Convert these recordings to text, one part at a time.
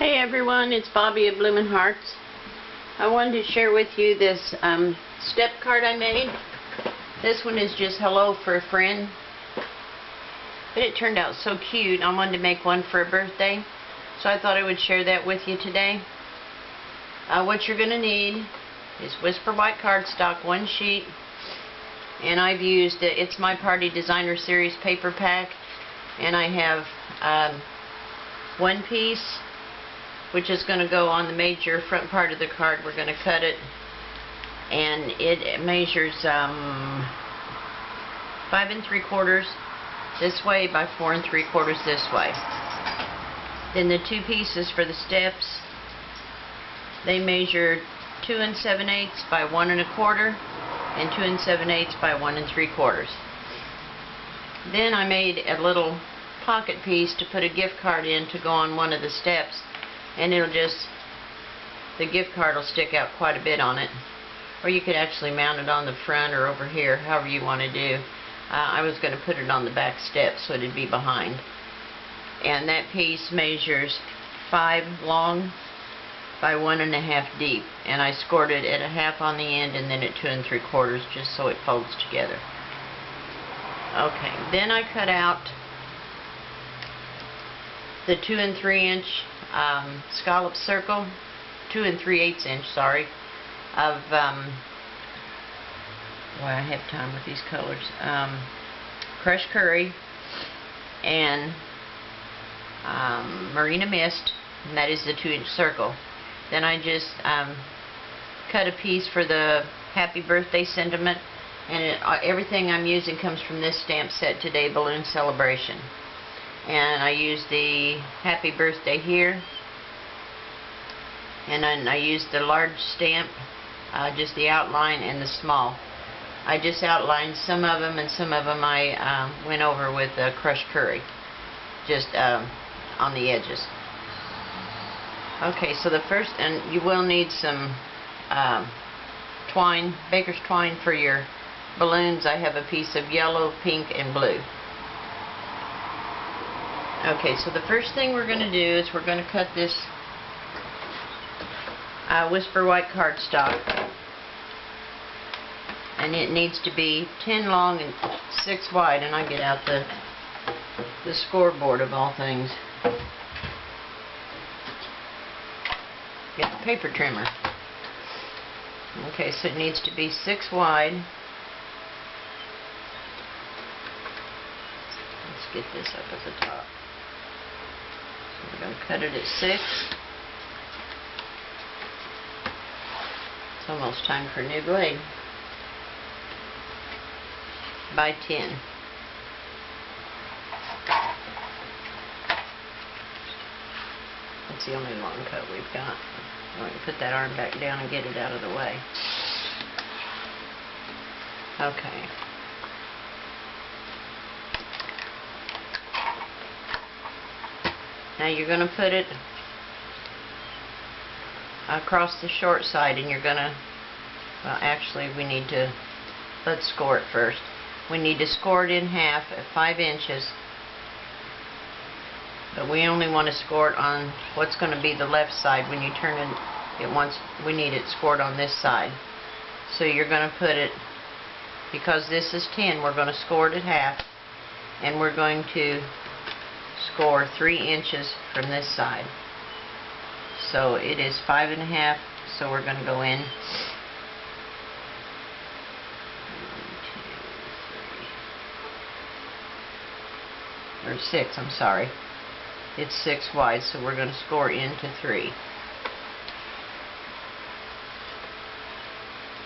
Hey everyone, it's Bobbie of BloominHearts. I wanted to share with you this step card I made. This one is just hello for a friend. But it turned out so cute. I wanted to make one for a birthday. So I thought I would share that with you today. What you're going to need is Whisper White cardstock, 1 sheet. And I've used it's My Party Designer Series paper pack. And I have 1 piece, which is going to go on the major front part of the card. We're going to cut it, and it measures 5 3/4 this way by 4 3/4 this way. Then the 2 pieces for the steps, they measure 2 7/8 by 1 1/4 and 2 7/8 by 1 3/4. Then I made a little pocket piece to put a gift card in to go on one of the steps. And it'll just, the gift card will stick out quite a bit on it. Or you could actually mount it on the front or over here, however you want to do. I was going to put it on the back step so it'd be behind. And that piece measures 5 long by 1 1/2 deep. And I scored it at 1/2 on the end and then at 2 3/4 just so it folds together. Okay, then I cut out the 2 3 inch scallop circle, 2 3/8 inch, sorry, of boy, I have time with these colors, crushed curry and Marina Mist, and that is the 2 inch circle. Then I just cut a piece for the happy birthday sentiment, and everything I'm using comes from this stamp set today, Balloon Celebration. And I used the happy birthday here, and then I used the large stamp, just the outline, and the small. I just outlined some of them, and some of them I went over with crushed curry, just on the edges. Okay, so the first, and you will need some twine, baker's twine for your balloons. I have a piece of yellow, pink, and blue. Okay, so the first thing we're going to do is we're going to cut this Whisper White cardstock, and it needs to be 10 long and 6 wide, and I get out the scoreboard of all things. Get the paper trimmer. Okay, so it needs to be 6 wide. Let's get this up at the top. We're going to cut it at 6. It's almost time for a new blade. By 10. That's the only long cut we've got. I'm going to put that arm back down and get it out of the way. Okay. Now you're going to put it across the short side, and you're going to, well, actually we need to, let's score it first. We need to score it in half at 5 inches, but we only want to score it on what's going to be the left side. When you turn it, we need it scored on this side. So you're going to put it, because this is 10, we're going to score it at half, and we're going to score 3 inches from this side. So it is 5 1/2, so we're going to go in 1, 2, 3, or 6, I'm sorry. It's 6 wide, so we're going to score into 3.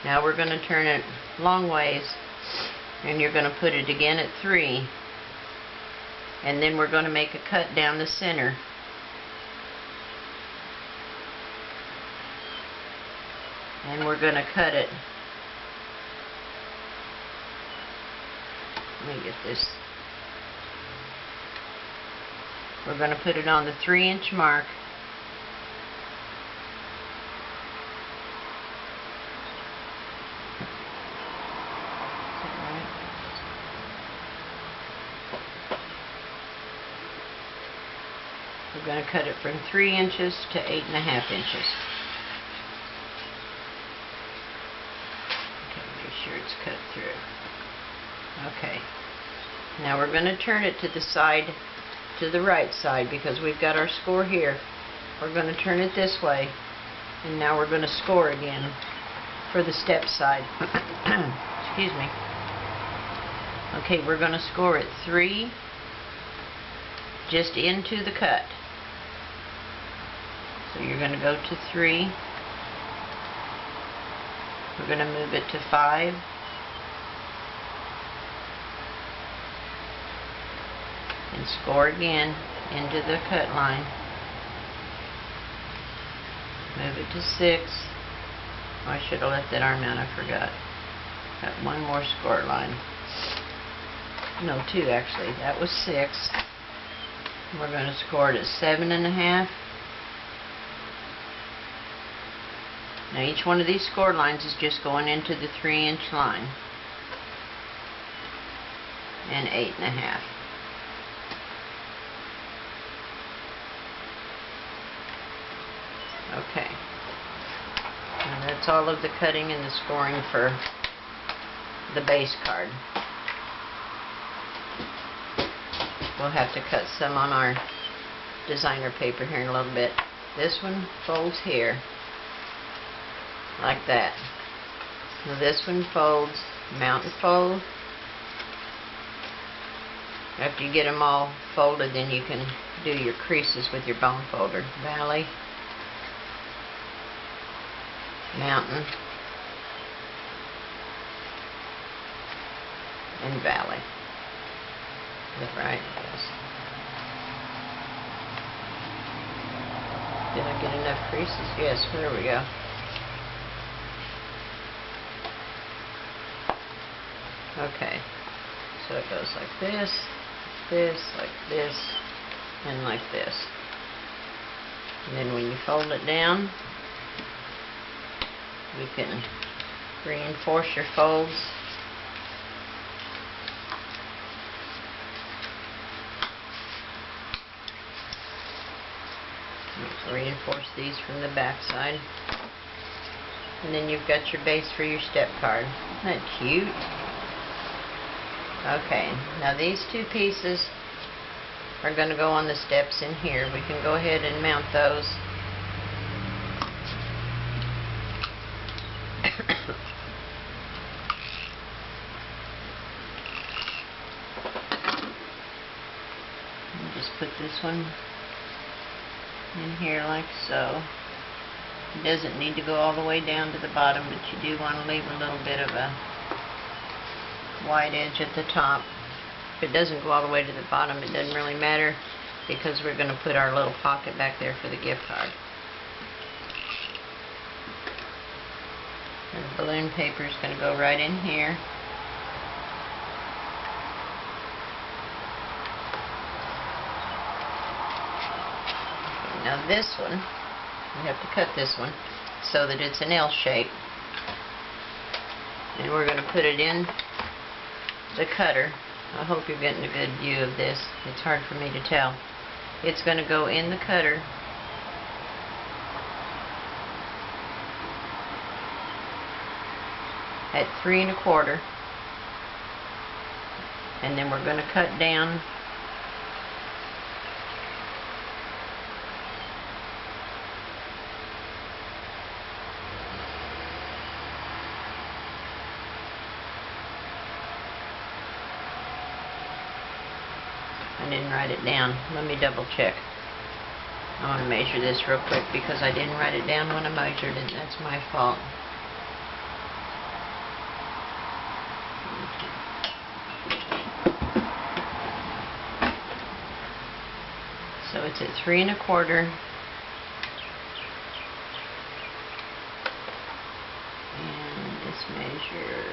Now we're going to turn it long ways, and you're going to put it again at 3. And then we're going to make a cut down the center. And we're going to cut it. Let me get this. We're going to put it on the 3 inch mark. Is that right? We're going to cut it from 3 inches to 8.5 inches. Okay, make sure it's cut through. Okay. Now we're going to turn it to the side, to the right side, because we've got our score here. We're going to turn it this way, and now we're going to score again for the step side. Excuse me. Okay, we're going to score at 3, just into the cut. So you're going to go to 3. We're going to move it to 5. And score again into the cut line. Move it to 6. Oh, I should have left that arm out, I forgot. Got one more score line. No, 2 actually. That was 6. We're going to score it at 7.5. Now each one of these score lines is just going into the 3-inch line. And 8.5. Okay. Now that's all of the cutting and the scoring for the base card. We'll have to cut some on our designer paper here in a little bit. This one folds here, like that. Now this one folds, mountain fold. After you get them all folded, then you can do your creases with your bone folder. Valley, mountain, and valley. Is that right? Yes. Did I get enough creases? Yes, there we go. Okay. So it goes like this, like this, and like this. And then when you fold it down, you can reinforce your folds. Reinforce these from the back side. And then you've got your base for your step card. Isn't that cute? Okay, now these 2 pieces are going to go on the steps in here. We can go ahead and mount those. Just put this one in here like so. It doesn't need to go all the way down to the bottom, but you do want to leave a little bit of a wide edge at the top. If it doesn't go all the way to the bottom, it doesn't really matter, because we're going to put our little pocket back there for the gift card. And the balloon paper is going to go right in here. Now this one, we have to cut this one so that it's an L shape. And we're going to put it in the cutter. I hope you're getting a good view of this. It's hard for me to tell. It's going to go in the cutter. At 3 1/4. And then we're going to cut down I didn't write it down. Let me double check. I want to measure this real quick because I didn't write it down when I measured it. That's my fault. So it's at 3 1/4. And this measures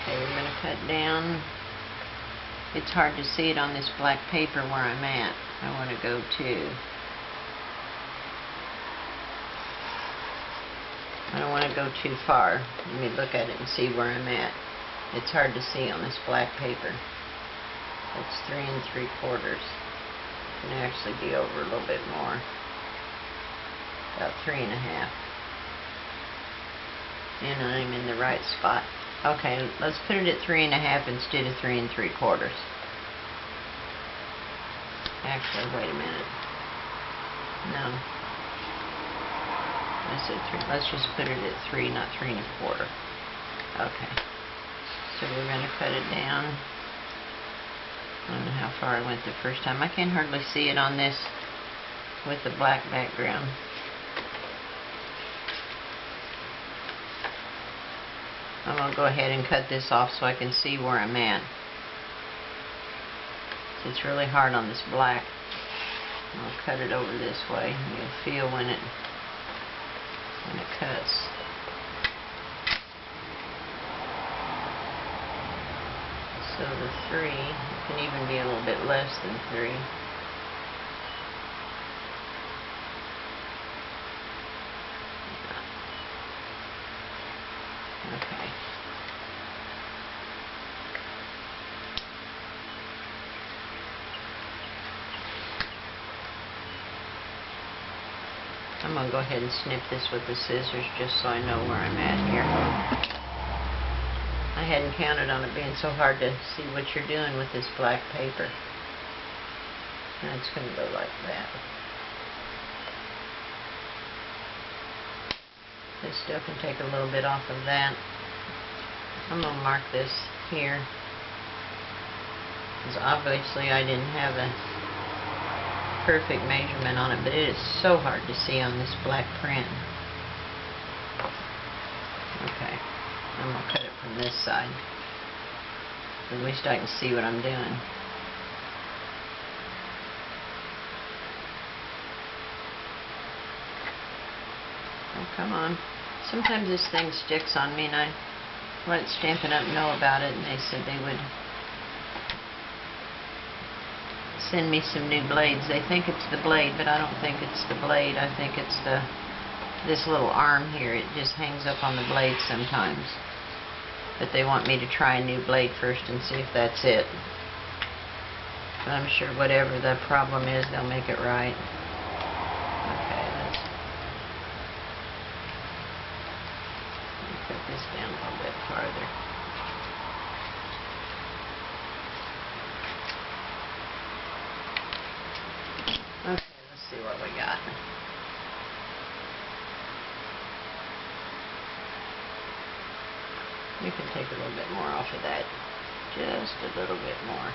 okay, we're going to cut down it's hard to see it on this black paper where I'm at. I want to go to, I don't want to go too far. Let me look at it and see where I'm at. It's hard to see on this black paper. It's 3 3/4. Can actually be over a little bit more. About 3 1/2. And I'm in the right spot. Okay, let's put it at 3 1/2 instead of 3 3/4. Actually, wait a minute. No. I said 3. Let's just put it at 3, not 3 1/4. Okay. So we're going to cut it down. I don't know how far I went the first time. I can hardly see it on this with the black background. I'm going to go ahead and cut this off so I can see where I'm at. So it's really hard on this black. I'll cut it over this way. You'll feel when it cuts. So the 3, it can even be a little bit less than 3. Okay. I'm going to go ahead and snip this with the scissors just so I know where I'm at here. I hadn't counted on it being so hard to see what you're doing with this black paper. And it's going to go like that. This still can take a little bit off of that. I'm going to mark this here, because obviously I didn't have a perfect measurement on it, but it is so hard to see on this black print. Okay, I'm going to cut it from this side. At least I can see what I'm doing. Oh, come on. Sometimes this thing sticks on me, and I let Stampin' Up know about it, and they said they would send me some new blades. They think it's the blade, but I don't think it's the blade. I think it's this little arm here. It just hangs up on the blade sometimes. But they want me to try a new blade first and see if that's it. But I'm sure whatever the problem is, they'll make it right. Okay, let's cut this down a little bit farther. Okay, let's see what we got. You can take a little bit more off of that. Just a little bit more.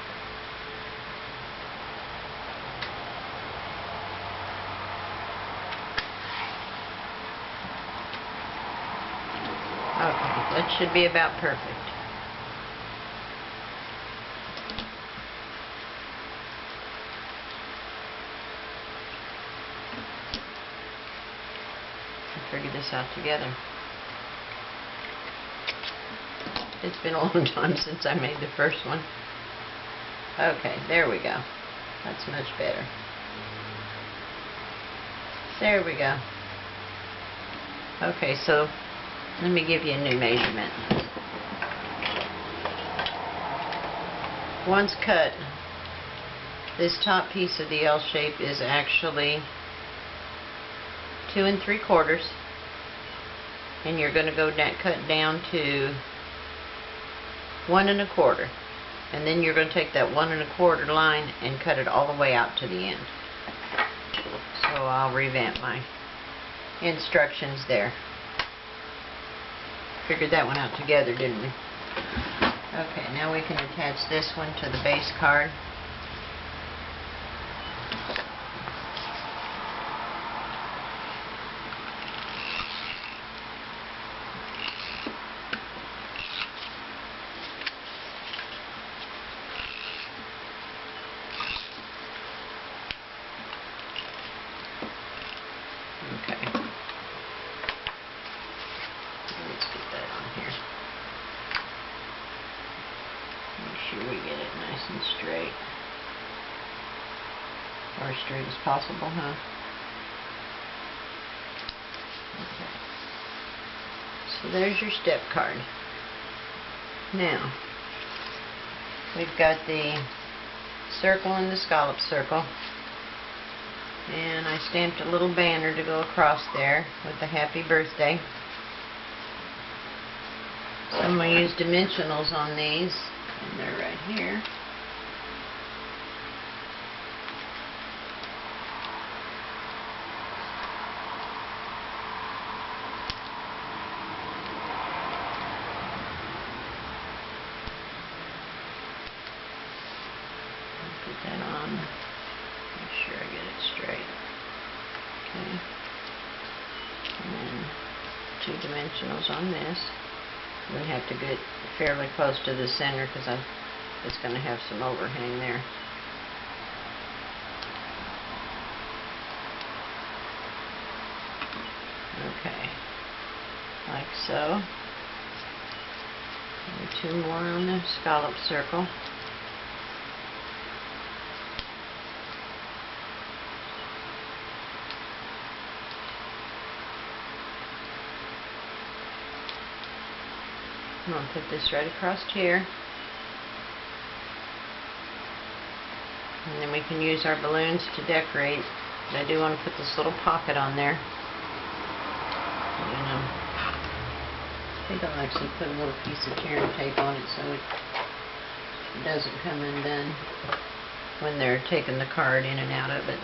Okay, that should be about perfect. We'll figure this out together. It's been a long time since I made the first one. Okay, there we go. That's much better. There we go. Okay, so let me give you a new measurement. Once cut, this top piece of the L shape is actually 2 3/4, and you're going to go down, cut down to 1 1/4, and then you're going to take that 1 1/4 line and cut it all the way out to the end. So I'll revamp my instructions there. Figured that one out together, didn't we? Okay, now we can attach this one to the base card. Okay. Let's get that on here. Make sure we get it nice and straight. Or as straight as possible, huh? Okay. So there's your step card. Now, we've got the circle and the scallop circle. And I stamped a little banner to go across there with the happy birthday. So I'm going to use dimensionals on these, and they're right here. Put that on. Make sure I get it straight. Okay. And then 2 dimensionals on this. We have to get fairly close to the center because it's going to have some overhang there. Okay, like so. And 2 more on the scallop circle. I'm going to put this right across here. And then we can use our balloons to decorate. But I do want to put this little pocket on there. And, I think I'll actually put a little piece of tear tape on it so it doesn't come undone when they're taking the card in and out of it.